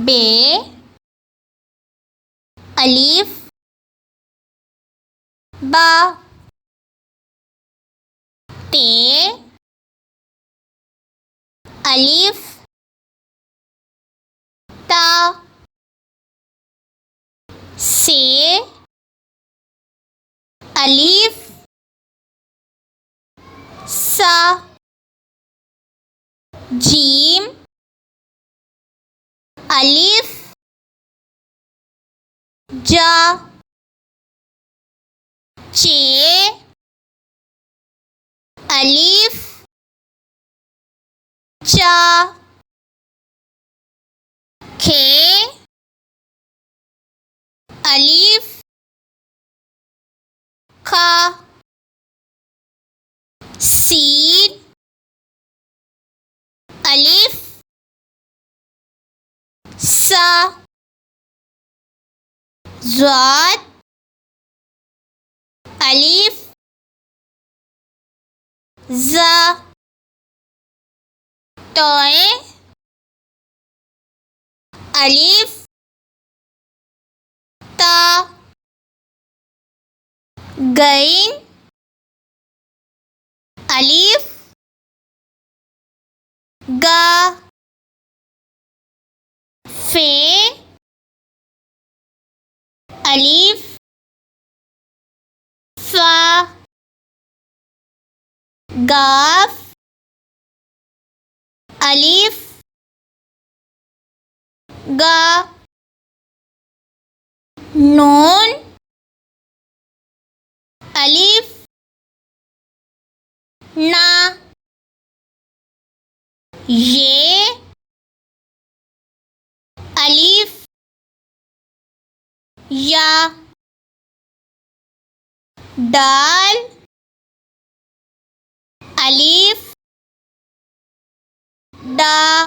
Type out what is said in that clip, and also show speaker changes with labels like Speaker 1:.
Speaker 1: بے الف با تے الف تا سے الف سا جیم الف جا چے الف چا کھے الف کھا سین الف سا ضاد الف زا توئے الف تا گئین الف گا فے الف فا گاف الف گا نون الف نا یہ الف یا دال الف دا